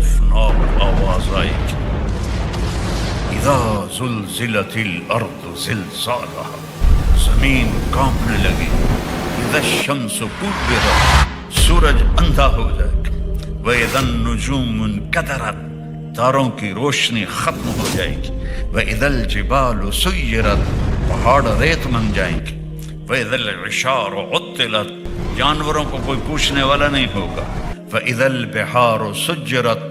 خوفناک آواز آئے گی، اذا زلزلت الارض زلزالها، زمین کانپنے لگی، اذا الشمس کورت، سورج اندھا ہو جائے گا، وَإِذَا النُّجُومُ انْكَدَرَتْ، تاروں کی روشنی ختم ہو جائے گی، وَإِذَا الْجِبَالُ سُيِّرَتْ، پہاڑ ریت بن جائیں گے، وَإِذَا الْعِشَارُ عُطِّلَتْ، جانوروں کو کوئی پوچھنے والا نہیں ہوگا، وَإِذَا الْبِحَارُ سُجِّرَتْ،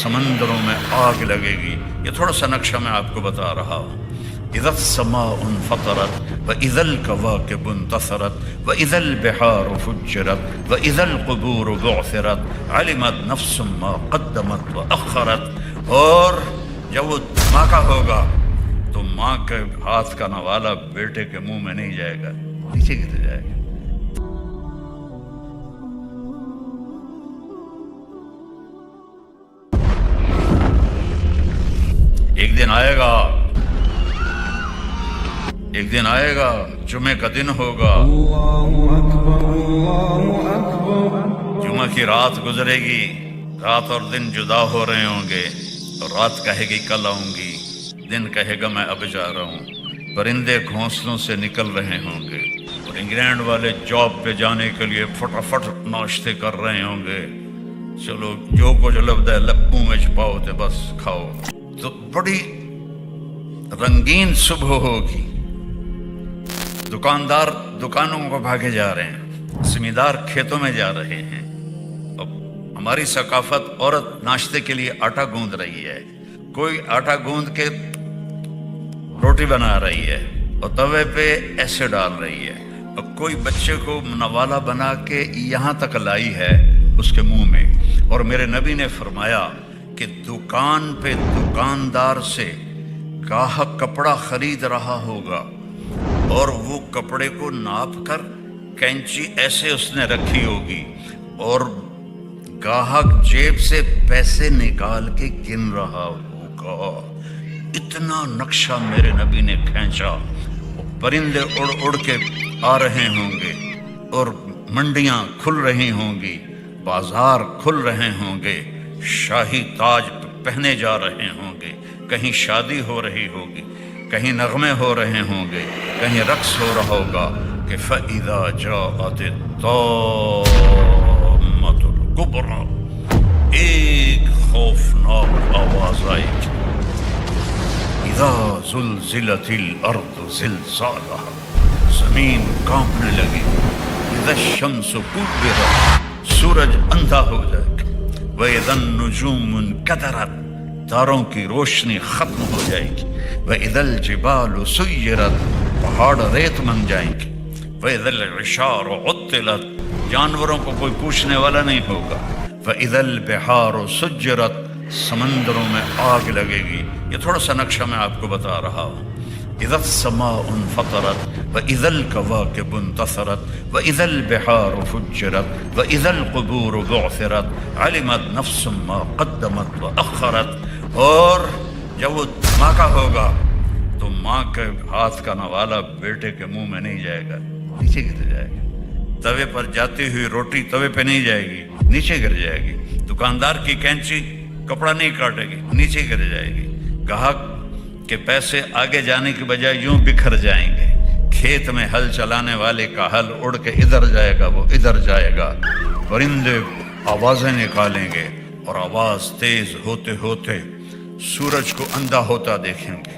سمندروں میں آگ لگے گی۔ یہ تھوڑا سا نقشہ میں آپ کو بتا رہا ہوں۔ اذا السماء انفطرت واذا الكواكب انتثرت واذا البحار فجرت واذا القبور بعثرت علمت نفس ما قدمت واخرت، اور جب وہ دھماکہ ہوگا تو ماں کے ہاتھ کا نوالا بیٹے کے منہ میں نہیں جائے گا، نیچے گر جائے گا۔ ایک دن آئے گا، ایک دن آئے گا، جمعہ کا دن ہوگا، جمعہ کی رات گزرے گی، رات اور دن جدا ہو رہے ہوں گے، اور رات کہے گی کل آؤں گی، دن کہے گا میں اب جا رہا ہوں، پرندے گھونسلوں سے نکل رہے ہوں گے، اور انگلینڈ والے جاب پہ جانے کے لیے فٹافٹ ناشتے کر رہے ہوں گے، چلو جو کچھ لفظ ہے لبوں میں چھپاؤ تے بس کھاؤ۔ تو بڑی رنگین صبح ہوگی، دکاندار دکانوں کو بھاگے جا رہے ہیں، زمیندار کھیتوں میں جا رہے ہیں، اب ہماری ثقافت عورت ناشتے کے لیے آٹا گوندھ رہی ہے، کوئی آٹا گوندھ کے روٹی بنا رہی ہے اور توے پہ ایسے ڈال رہی ہے، اور کوئی بچے کو نوالا بنا کے یہاں تک لائی ہے اس کے منہ میں۔ اور میرے نبی نے فرمایا کہ دکان پہ دکاندار سے گاہک کپڑا خرید رہا ہوگا اور وہ کپڑے کو ناپ کر کینچی ایسے اس نے رکھی ہوگی، اور گاہک جیب سے پیسے نکال کے گن رہا ہوگا۔ اتنا نقشہ میرے نبی نے کھینچا، پرندے اڑ اڑ کے آ رہے ہوں گے، اور منڈیاں کھل رہی ہوں گی، بازار کھل رہے ہوں گے، شاہی تاج پہنے جا رہے ہوں گے، کہیں شادی ہو رہی ہوگی، کہیں نغمے ہو رہے ہوں گے، کہیں رقص ہو رہا ہوگا کہ فَإِذَا جَاءَتِ الطَّامَّةُ الْكُبْرَى، ایک خوفناک آواز آئے گی، اِذَا زُلْزِلَتِ الْأَرْضُ زِلْزَالَهَا، زمین کانپنے لگی، اِذَا الشَّمْسُ كُوِّرَتْ، سورج اندھا ہو جائے گا، وَإِذَا النُّجُومُ انْكَدَرَتْ، تاروں کی روشنی ختم ہو جائے گی، وَإِذَا الْجِبَالُ سُيِّرَتْ، پہاڑ ریت بن جائیں گے، وَإِذَا الْعِشَارُ عُطِّلَتْ، جانوروں کو کوئی پوچھنے والا نہیں ہوگا، وَإِذَا الْبِحَارُ سُجِّرَتْ، سمندروں میں آگ لگے گی۔ یہ تھوڑا سا نقشہ میں آپ کو بتا رہا ہوں۔ اذا السماء انفطرت واذا الكواكب انتثرت واذا البحار فجرت واذا القبور بعثرت علمت نفس ما قدمت واخرت، اور جب وہ دھماکہ ہوگا تو ماں کے ہاتھ کا نوالا بیٹے کے منہ میں نہیں جائے گا، نیچے گر جائے گا۔ توے پر جاتی ہوئی روٹی توے پہ نہیں جائے گی، نیچے گر جائے گی۔ دکاندار کی کینچی کپڑا نہیں کاٹے گی، نیچے گر جائے گی۔ گاہک کے پیسے آگے جانے کی بجائے یوں بکھر جائیں گے۔ کھیت میں ہل چلانے والے کا ہل اڑ کے ادھر جائے گا، وہ ادھر جائے گا۔ پرندے آوازیں نکالیں گے، اور آواز تیز ہوتے ہوتے سورج کو اندھا ہوتا دیکھیں گے،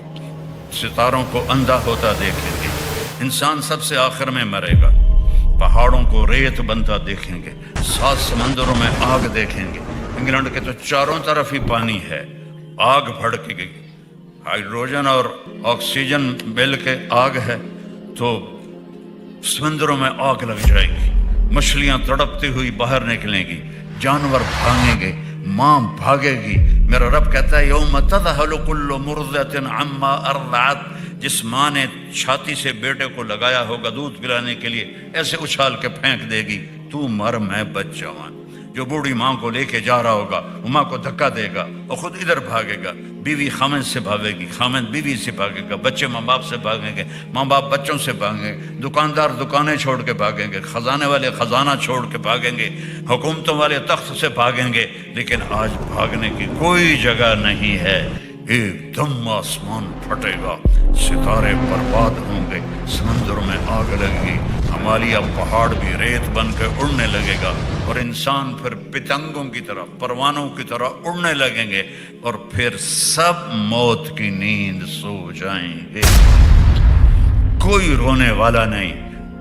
ستاروں کو اندھا ہوتا دیکھیں گے، انسان سب سے آخر میں مرے گا، پہاڑوں کو ریت بنتا دیکھیں گے، 7 سمندروں میں آگ دیکھیں گے۔ انگلینڈ کے تو چاروں طرف ہی پانی ہے، آگ بھڑک گئی، ہائیڈروجن اور آکسیجن مل کے آگ ہے، تو سمندروں میں آگ لگ جائے گی، مچھلیاں تڑپتی ہوئی باہر نکلیں گی، جانور بھاگیں گے، ماں بھاگے گی۔ میرا رب کہتا ہے یوم تذہل کل مرضعۃ عما ارضعت، جس ماں نے چھاتی سے بیٹے کو لگایا ہوگا دودھ پلانے کے لیے، ایسے اچھال کے پھینک دے گی، تو مر میں بچ جاؤں۔ جو بوڑھی ماں کو لے کے جا رہا ہوگا وہ ماں کو دھکا دے گا اور خود ادھر بھاگے گا، بیوی خامد سے بھاگے گی، خامد بیوی سے بھاگے گا، بچے ماں باپ سے بھاگیں گے، ماں باپ بچوں سے بھاگیں گے، دکاندار دکانیں چھوڑ کے بھاگیں گے، خزانے والے خزانہ چھوڑ کے بھاگیں گے، حکومتوں والے تخت سے بھاگیں گے، لیکن آج بھاگنے کی کوئی جگہ نہیں ہے۔ ایک دم آسمان پھٹے گا، ستارے برباد ہوں گے، سمندر میں آگ لگے گی، ہمالیہ پہاڑ بھی ریت بن کے اڑنے لگے گا، اور انسان پھر پتنگوں کی طرح پروانوں کی طرح اڑنے لگیں گے، اور پھر سب موت کی نیند سو جائیں گے۔ کوئی رونے والا نہیں،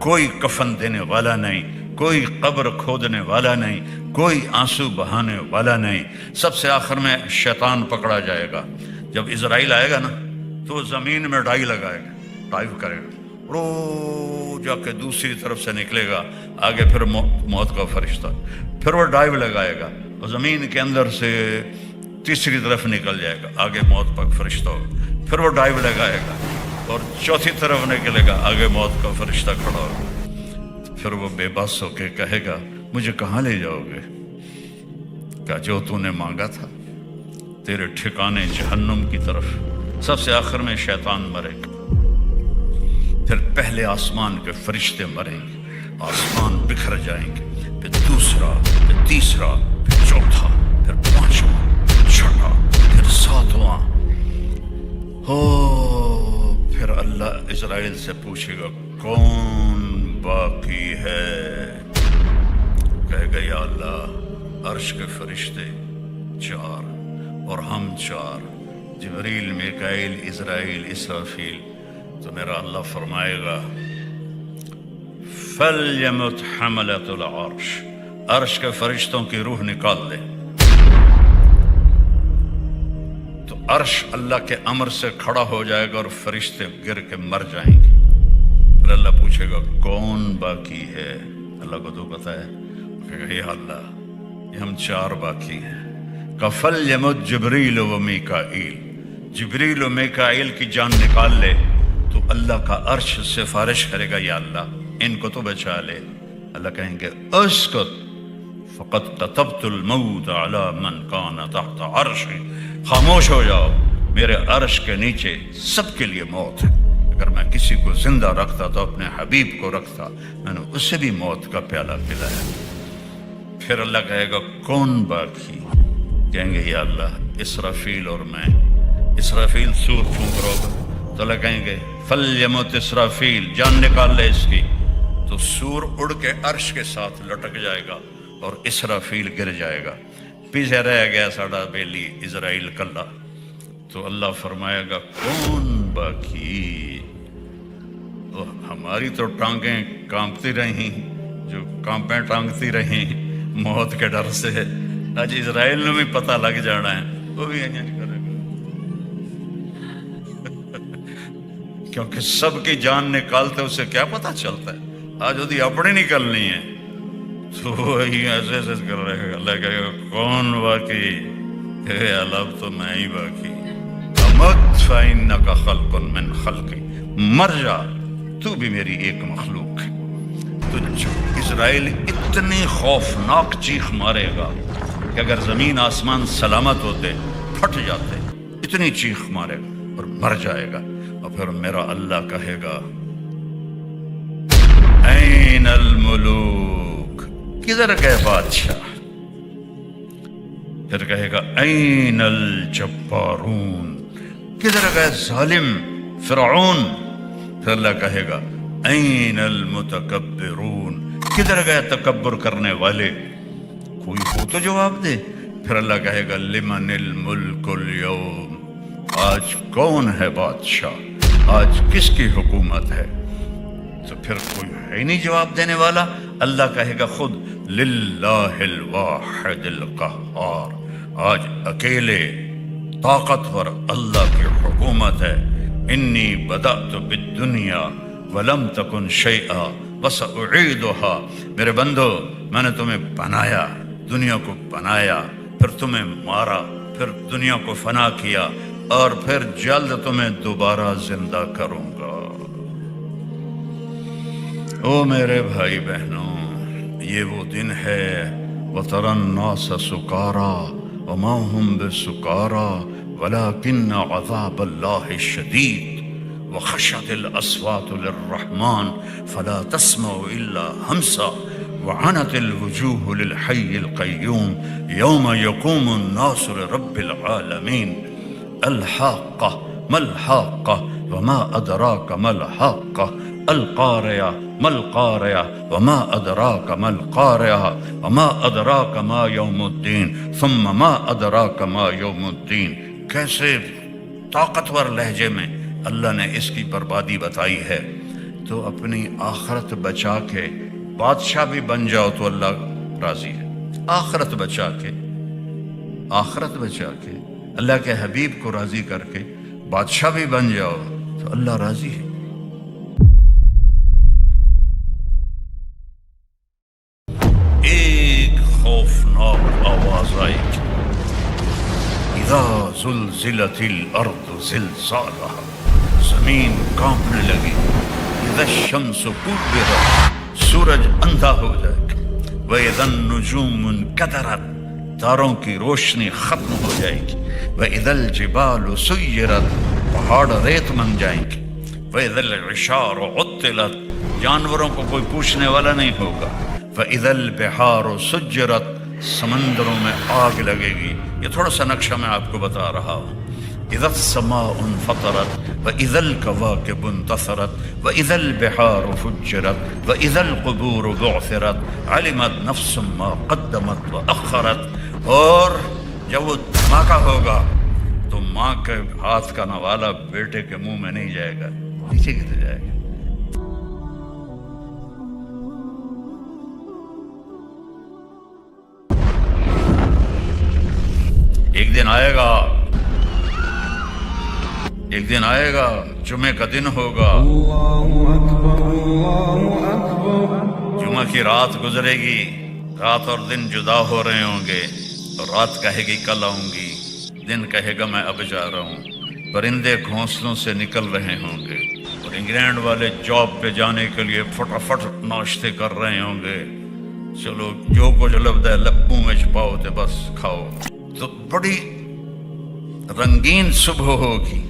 کوئی کفن دینے والا نہیں، کوئی قبر کھودنے والا نہیں، کوئی آنسو بہانے والا نہیں۔ سب سے آخر میں شیطان پکڑا جائے گا۔ جب اسرائیل آئے گا نا تو وہ زمین میں ڈائی لگائے گا، ڈائیو کرے گا، رو جا کے دوسری طرف سے نکلے گا، آگے پھر موت کا فرشتہ، پھر وہ ڈائیو لگائے گا اور زمین کے اندر سے تیسری طرف نکل جائے گا، آگے موت کا فرشتہ ہوگا، پھر وہ ڈائیو لگائے گا اور چوتھی طرف نکلے گا، آگے موت کا فرشتہ کھڑا ہوگا۔ پھر وہ بے بس ہو کے کہے گا مجھے کہاں لے جاؤ گے؟ کہا جو تو نے مانگا تھا، تیرے ٹھکانے جہنم کی طرف۔ سب سے آخر میں شیطان مرے گا، پھر پہلے آسمان کے فرشتے مریں گے، آسمان بکھر جائیں گے، پھر دوسرا، پھر تیسرا، پھر چوتھا، پھر پانچواں، پھر چھٹا، پھر ساتواں۔ پھر اللہ اسرائیل سے پوچھے گا کون باقی ہے؟ کہے گا یا اللہ عرش کے فرشتے 4 اور ہم 4، جبریل، میکائیل، اسرائیل، اسرافیل۔ تو میرا اللہ فرمائے گا فَلْيَمُتْ حَمَلَةُ الْعَرْشِ، عرش کے فرشتوں کی روح نکال دے۔ تو عرش اللہ کے امر سے کھڑا ہو جائے گا اور فرشتے گر کے مر جائیں گے۔ پھر اللہ پوچھے گا کون باقی ہے؟ اللہ کو تو پتہ ہے، کہے گا یا اللہ یہ ہم 4 باقی ہیں۔ فَلْيَمُتْ جبریل و میکائیل، جبریل و میکائیل کی جان نکال لے تو اللہ کا عرش سفارش کرے گا یا اللہ ان کو تو بچا لے۔ اللہ کہیں گے اسکت فقد كتبت الموت على من كان تحت عرشی، خاموش ہو جاؤ، میرے عرش کے نیچے سب کے لیے موت ہے۔ اگر میں کسی کو زندہ رکھتا تو اپنے حبیب کو رکھتا، میں نے اسے بھی موت کا پیالہ پلایا۔ پھر اللہ کہے گا کون باقی؟ کہیں گے یا اللہ اسرافیل اور میں۔ اسرافیل سور پھونک رہا ہوگا تو اللہ کہیں گے فَلْيَمُتْ اسرافیل، جان نکال لے اس کی۔ تو سور اڑ کے عرش کے ساتھ لٹک جائے گا اور اسرافیل گر جائے گا، پیچھے رہ گیا ساڑا بیلی اسرائیل کلا۔ تو اللہ فرمائے گا کون باقی؟ تو ہماری تو ٹانگیں کانپتی رہیں، جو کانپیں ٹانگتی رہیں موت کے ڈر سے، آج اسرائیل نے بھی پتہ لگ جانا ہے، وہ بھی کرے گا کیونکہ سب کی جان نکالتے اسے کیا پتہ چلتا ہے، آج وہی اپنی نکلنی ہے تو وہی ایسے ایسے کر رہے گا۔ اللہ کہے گا کون باقی؟ کہ اللہ تو میں ہی باقی۔ امت فإنک خلق من خلقی، مر جا تو بھی میری ایک مخلوق ہے۔ تو اسرائیل اتنی خوفناک چیخ مارے گا کہ اگر زمین آسمان سلامت ہوتے پھٹ جاتے، اتنی چیخ مارے گا اور مر جائے گا۔ اور پھر میرا اللہ کہے گا این الملوک، کدھر گئے بادشاہ؟ پھر کہے گا این الجبارون، کدھر گئے ظالم فرعون؟ پھر اللہ کہے گا این المتکبرون، کدھر گئے تکبر کرنے والے؟ کوئی ہو تو جواب دے۔ پھر اللہ کہے گا لمن الملک اليوم، آج کون ہے بادشاہ، آج کس کی حکومت ہے؟ تو پھر کوئی ہے ہی نہیں جواب دینے والا۔ اللہ کہے گا خود للہ الواحد القہار، آج اکیلے طاقتور اللہ کی حکومت ہے۔ انی بدأت بالدنیا ولم تکن شیئا وسأعیدها، میرے بندو میں نے تمہیں بنایا، دنیا کو بنایا، پھر تمہیں مارا، پھر دنیا کو فنا کیا، اور پھر جلد تمہیں دوبارہ زندہ کروں گا۔ او میرے بھائی بہنوں، یہ وہ دن ہے وترى الناس سكارى وما هم بسكارى ولكن عذاب الله شديد وخشعت الأصوات للرحمن فلا تسمع إلا همسا وعنت الوجوه للحي القيوم يوم يقوم الناس لرب العالمين الحاقة ما الحاقة وما أدراك ما الحاقة القارعة ما القارعة وما أدراك ما القارعة وما أدراك ما يوم الدين ثم ما أدراك ما يوم الدين. کیسے طاقتور لہجے میں اللہ نے اس کی بربادی بتائی ہے. تو اپنی آخرت بچا کے بادشاہ بھی بن جاؤ تو اللہ راضی ہے. آخرت بچا کے اللہ کے حبیب کو راضی کر کے بادشاہ بھی بن جاؤ تو اللہ راضی ہے. ایک خوفناک آواز آئی اذا زلزلت الارض زلزالها، زمین کانپنے لگی. اذا الشمس کورت، سورج اندھا ہو جائے گا. واذا النجوم انکدرت، تاروں کی روشنی ختم ہو جائے گی. واذا الجبال سیرت، پہاڑ ریت بن جائیں گے. واذا العشار عطلت، جانوروں کو کوئی پوچھنے والا نہیں ہوگا. واذا البحار سجرت، سمندروں میں آگ لگے گی. یہ تھوڑا سا نقشہ میں آپ کو بتا رہا ہوں. اذا السماء انفطرت واذا الكواكب انتثرت واذا البحار فجرت واذا القبور بعثرت علمت نفس ما قدمت واخرت. اور جب وہ دھماکہ ہوگا تو ماں کے ہاتھ کا نوالا بیٹے کے منہ میں نہیں جائے گا، نیچے گر جائے گا. ایک دن آئے گا جمعے کا دن ہوگا. جمعہ کی رات گزرے گی، رات اور دن جدا ہو رہے ہوں گے. رات کہے گی کل آؤں گی، دن کہے گا میں اب جا رہا ہوں. پرندے گھونسلوں سے نکل رہے ہوں گے اور انگلینڈ والے جاب پہ جانے کے لیے فٹافٹ ناشتے کر رہے ہوں گے. چلو جو کچھ لبدا ہے لبوں میں چھپاؤ تے بس کھاؤ. تو بڑی رنگین صبح ہوگی.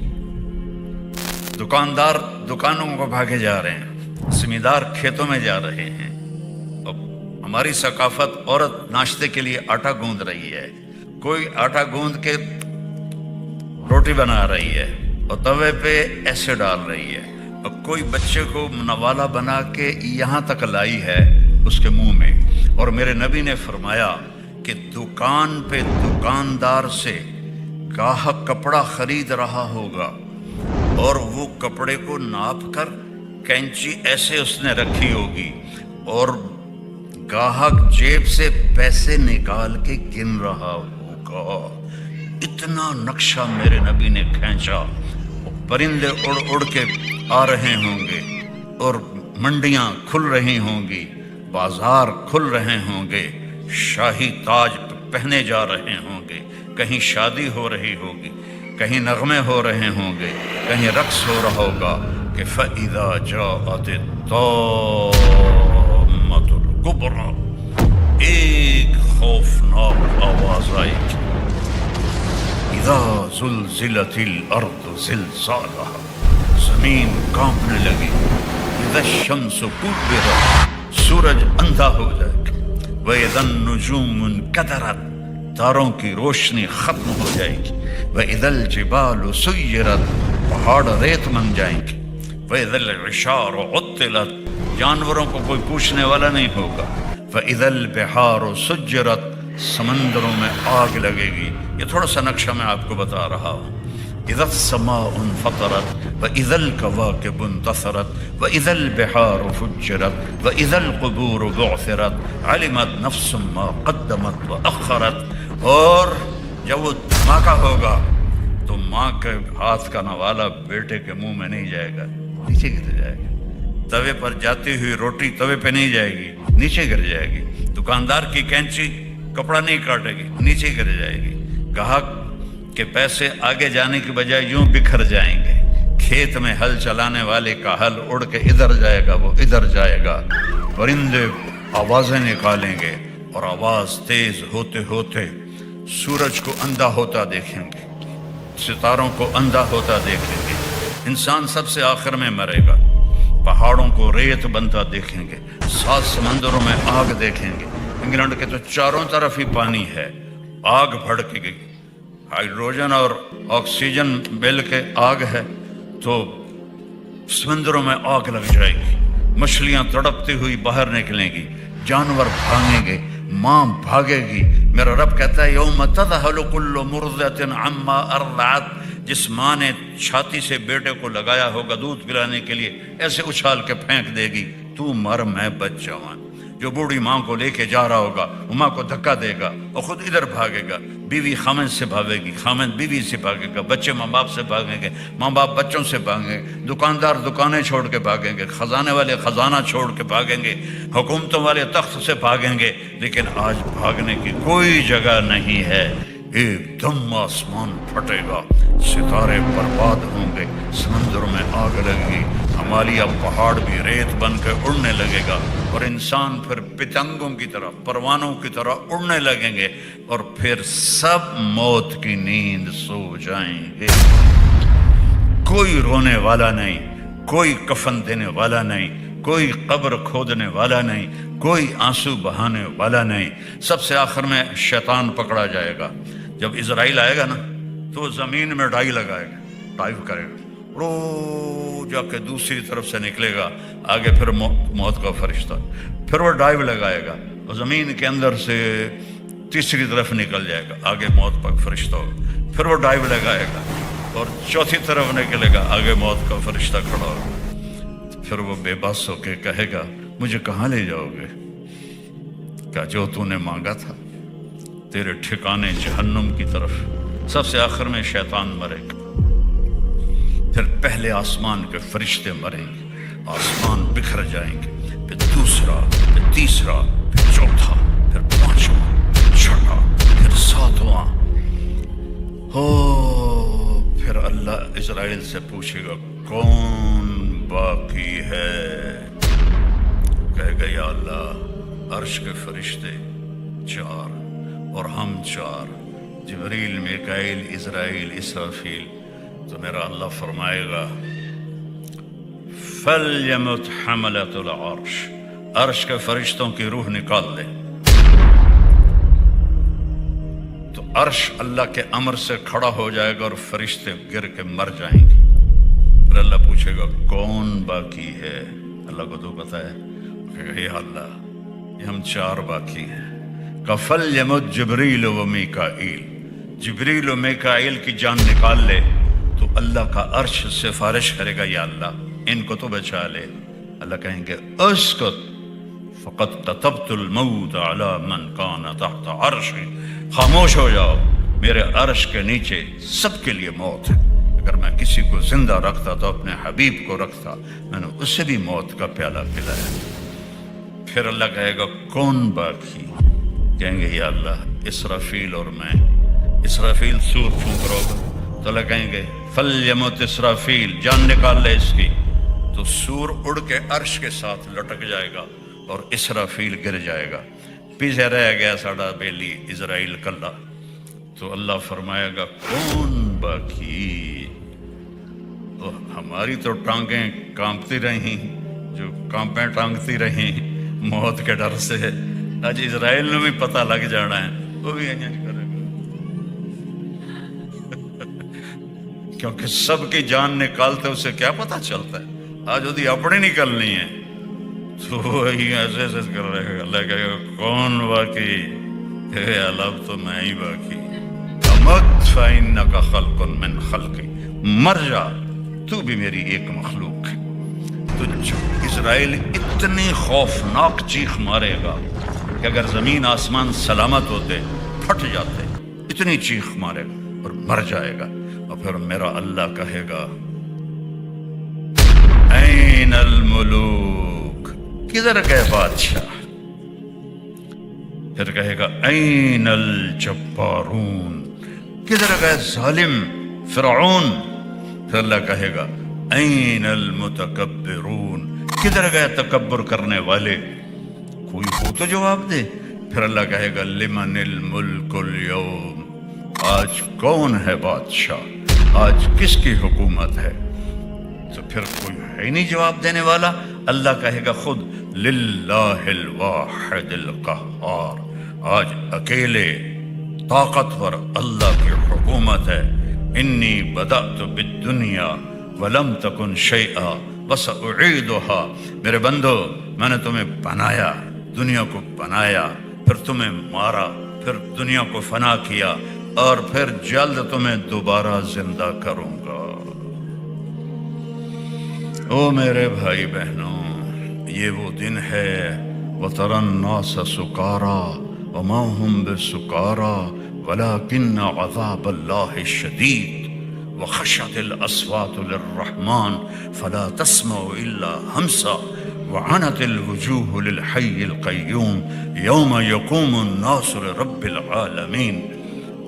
دکاندار دکانوں کو بھاگے جا رہے ہیں، زمیندار کھیتوں میں جا رہے ہیں. اب ہماری ثقافت عورت ناشتے کے لیے آٹا گوندھ رہی ہے، کوئی آٹا گوندھ کے روٹی بنا رہی ہے اور توے پہ ایسے ڈال رہی ہے، اور کوئی بچے کو نوالا بنا کے یہاں تک لائی ہے اس کے منہ میں. اور میرے نبی نے فرمایا کہ دکان پہ دکاندار سے گاہک کپڑا خرید رہا ہوگا اور وہ کپڑے کو ناپ کر کینچی ایسے اس نے رکھی ہوگی اور گاہک جیب سے پیسے نکال کے گن رہا ہوگا. اتنا نقشہ میرے نبی نے کھینچا. پرندے اڑ اڑ کے آ رہے ہوں گے اور منڈیاں کھل رہی ہوں گی، بازار کھل رہے ہوں گے، شاہی تاج پہنے جا رہے ہوں گے، کہیں شادی ہو رہی ہوگی، کہیں نغمے ہو رہے ہوں گے، کہیں رقص ہو رہا ہوگا کہ فَإِذَا جَاءَتِ الطَّامَّةُ الْكُبْرَى. ایک خوفناک آواز آئی اِذَا زُلْزِلَتِ الْأَرْضُ زِلْزَالَهَا، زمین کانپنے لگی. اِذَا الشَّمْسُ كُورت، سورج اندھا ہو جائے گا. وَإِذَا النُّجُومُ انْكَدَرَتْ، تاروں کی روشنی ختم ہو جائے گی. وَإِذَا الْجِبَالُ سُيِّرَتْ، پہاڑ ریت بن جائیں گے. وَإِذَا الْعِشَارُ عُطِّلَتْ، جانوروں کو کوئی پوچھنے والا نہیں ہوگا. وَإِذَا الْبِحَارُ سُجِّرَتْ، سمندروں میں آگ لگے گی. یہ تھوڑا سا نقشہ میں آپ کو بتا رہا ہوں. اذا السماء انفطرت واذا الكواكب انتثرت واذا البحار فجرت واذا القبور بعثرت علمت نفس ما قدمت واخرت. اور جب وہ دھماکہ ہوگا تو ماں کے ہاتھ کا نوالا بیٹے کے منہ میں نہیں جائے گا، نیچے گر جائے گا. توے پر جاتی ہوئی روٹی توے پہ نہیں جائے گی، نیچے گر جائے گی. دکاندار کی کینچی کپڑا نہیں کاٹے گی، نیچے گر جائے گی. گاہک کے پیسے آگے جانے کی بجائے یوں بکھر جائیں گے. کھیت میں ہل چلانے والے کا ہل اڑ کے ادھر جائے گا، وہ ادھر جائے گا. پرندے آوازیں نکالیں گے، اور آواز تیز ہوتے ہوتے سورج کو اندھا ہوتا دیکھیں گے، ستاروں کو اندھا ہوتا دیکھیں گے، انسان سب سے آخر میں مرے گا، پہاڑوں کو ریت بنتا دیکھیں گے، 7 سمندروں میں آگ دیکھیں گے۔ انگلینڈ کے تو چاروں طرف ہی پانی ہے، آگ بھڑک گئی، ہائیڈروجن اور آکسیجن مل کے آگ ہے، تو سمندروں میں آگ لگ جائے گی، مچھلیاں تڑپتی ہوئی باہر نکلیں گی، جانور بھاگیں گے، ماں بھاگے گی۔ میرا رب کہتا ہے یوم تذہل کل مرضعۃ عما ارضعت، جس ماں نے چھاتی سے بیٹے کو لگایا ہوگا دودھ پلانے کے لیے، ایسے اچھال کے پھینک دے گی، تو مر میں بچ جاؤں۔ جو بوڑھی ماں کو لے کے جا رہا ہوگا وہ ماں کو دھکا دے گا اور خود ادھر بھاگے گا، بیوی خامند سے بھاگے گی، خامند بیوی سے بھاگے گا، بچے ماں باپ سے بھاگیں گے، ماں باپ بچوں سے بھاگیں گے، دکاندار دکانیں چھوڑ کے بھاگیں گے، خزانے والے خزانہ چھوڑ کے بھاگیں گے، حکومتوں والے تخت سے بھاگیں گے، لیکن آج بھاگنے کی کوئی جگہ نہیں ہے۔ ایک دم آسمان پھٹے گا، ستارے برباد ہوں گے، سمندر میں آگ لگے گی، ہمالیہ پہاڑ بھی ریت بن کے اڑنے لگے گا، اور انسان پھر پتنگوں کی طرح، پروانوں کی طرح اڑنے لگیں گے، اور پھر سب موت کی نیند سو جائیں گے۔ کوئی رونے والا نہیں، کوئی کفن دینے والا نہیں، کوئی قبر کھودنے والا نہیں، کوئی آنسو بہانے والا نہیں۔ سب سے آخر میں شیطان پکڑا جائے گا۔ جب اسرائیل آئے گا نا تو وہ زمین میں ڈائی لگائے گا، ڈائیو کرے گا، رو جا کے دوسری طرف سے نکلے گا، آگے پھر موت کا فرشتہ، پھر وہ ڈائیو لگائے گا اور زمین کے اندر سے تیسری طرف نکل جائے گا، آگے موت کا فرشتہ ہوگا، پھر وہ ڈائیو لگائے گا اور چوتھی طرف نکلے گا، آگے موت کا فرشتہ کھڑا ہوگا، پھر وہ بے بس ہو کے کہے گا مجھے کہاں لے جاؤ گے؟ کیا جو تو نے مانگا تھا، تیرے ٹھکانے جہنم کی طرف۔ سب سے آخر میں شیطان مرے گا، پھر پہلے آسمان کے فرشتے مریں گے، آسمان بکھر جائیں گے، پھر دوسرا، پھر تیسرا، پھر چوتھا، پھر پانچواں، پھر چھٹا، پھر ساتواں۔ پھر اللہ اسرائیل سے پوچھے گا کون باقی ہے؟ کہے گا یا اللہ عرش کے فرشتے 4 اور ہم 4، جبریل، میکائیل، عزرائیل، اسرافیل۔ تو میرا اللہ فرمائے گا فَلْيَمُتْ حَمَلَةُ الْعَرْشِ، عرش کے فرشتوں کی روح نکال دے۔ تو عرش اللہ کے امر سے کھڑا ہو جائے گا اور فرشتے گر کے مر جائیں گے۔ پھر اللہ پوچھے گا کون باقی ہے؟ اللہ کو تو پتا ہے، کہ یا اللہ یہ ہم 4 باقی ہیں۔ فَلْيَمُتْ جبریل و میکائیل، جبریل و میکائیل کی جان نکال لے۔ تو اللہ کا عرش سفارش کرے گا یا اللہ ان کو تو بچا لے۔ اللہ کہیں گے اسکت فقد كتبت الموت على من كان تحت عرشی، خاموش ہو جاؤ، میرے عرش کے نیچے سب کے لیے موت ہے۔ اگر میں کسی کو زندہ رکھتا تو اپنے حبیب کو رکھتا، میں نے اسے بھی موت کا پیالہ پلایا۔ پھر اللہ کہے گا کون باقی؟ کہیں گے یا اللہ اسرافیل اور میں۔ اسرافیل سور پھونک رہا ہوگا تو اللہ کہیں گے فَلْيَمُتْ اسرافیل، جان نکال لے اس کی۔ تو سور اڑ کے عرش کے ساتھ لٹک جائے گا اور اسرافیل گر جائے گا، پیچھے رہ گیا ساڑا بیلی اسرائیل کلا۔ تو اللہ فرمائے گا کون باقی؟ تو ہماری تو ٹانگیں کانپتی رہیں، جو کانپیں ٹانگتی رہیں موت کے ڈر سے، آج اسرائیل نے بھی پتہ لگ جانا ہے، وہ بھی کرے گا، کیونکہ سب کی جان نکالتے اسے کیا پتہ چلتا ہے، آج وہ اپنی نکلنی ہے، تو وہی ایسے ایسے کر رہے گا۔ اللہ کہے گا کون باقی؟ کہ اللہ تو میں ہی باقی۔ امت فإنک خلق من خلقی، مر جا تو بھی میری ایک مخلوق ہے۔ تو اسرائیل اتنی خوفناک چیخ مارے گا کہ اگر زمین آسمان سلامت ہوتے پھٹ جاتے، اتنی چیخ مارے گا اور مر جائے گا۔ اور پھر میرا اللہ کہے گا این الملوک، کدھر گئے بادشاہ؟ پھر کہے گا این الجبارون، کدھر گئے ظالم فرعون؟ پھر اللہ کہے گا این المتکبرون، کدھر گئے تکبر کرنے والے؟ کوئی ہو تو جواب دے، پھر اللہ کہے گا لمن الملک اليوم، آج کون ہے بادشاہ، آج کس کی حکومت ہے؟ تو پھر کوئی ہے ہی نہیں جواب دینے والا۔ اللہ کہے گا خود للہ الواحد القہار، آج اکیلے طاقتور اللہ کی حکومت ہے۔ انی بدأت بالدنیا ولم تکن شیئا وسأعیدها، میرے بندو میں نے تمہیں بنایا، دنیا کو بنایا، پھر تمہیں مارا، پھر دنیا کو فنا کیا، اور پھر جلد تمہیں دوبارہ زندہ کروں گا۔ او میرے بھائی بہنوں، یہ وہ دن ہے وَتَرَى النَّاسَ سُكَارَى وَمَا هُمْ بِسُكَارَى وَلَكِنَّ عَذَابَ اللَّهِ شَدِيدٌ وَخَشَعَتِ الْأَصْوَاتُ لِلرَّحْمَنِ فَلَا تَسْمَعُ إِلَّا هَمْسًا وَعَنَتِ الْوُجُوهُ لِلْحَيِّ الْقَيُّومِ يَوْمَ يَقُومُ النَّاسُ لِرَبِّ الْعَالَمِينَ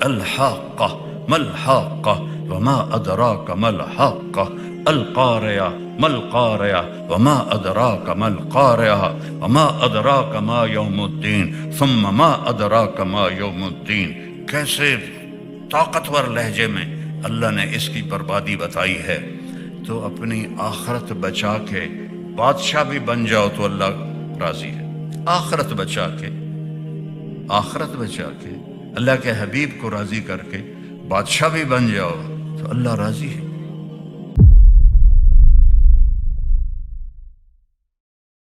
الْحَاقَّةُ مَا الْحَاقَّةُ وَمَا أَدْرَاكَ مَا الْحَاقَّةُ القارعة ما القارعة وما أدراك ما القارعة وما أدراك ما يوم الدين ثم ما أدراك ما يوم الدين۔ کیسے طاقتور لہجے میں اللہ نے اس کی بربادی بتائی ہے۔ تو اپنی آخرت بچا کے بادشاہ بھی بن جاؤ تو اللہ راضی ہے۔ آخرت بچا کے اللہ کے حبیب کو راضی کر کے بادشاہ بھی بن جاؤ تو اللہ راضی ہے۔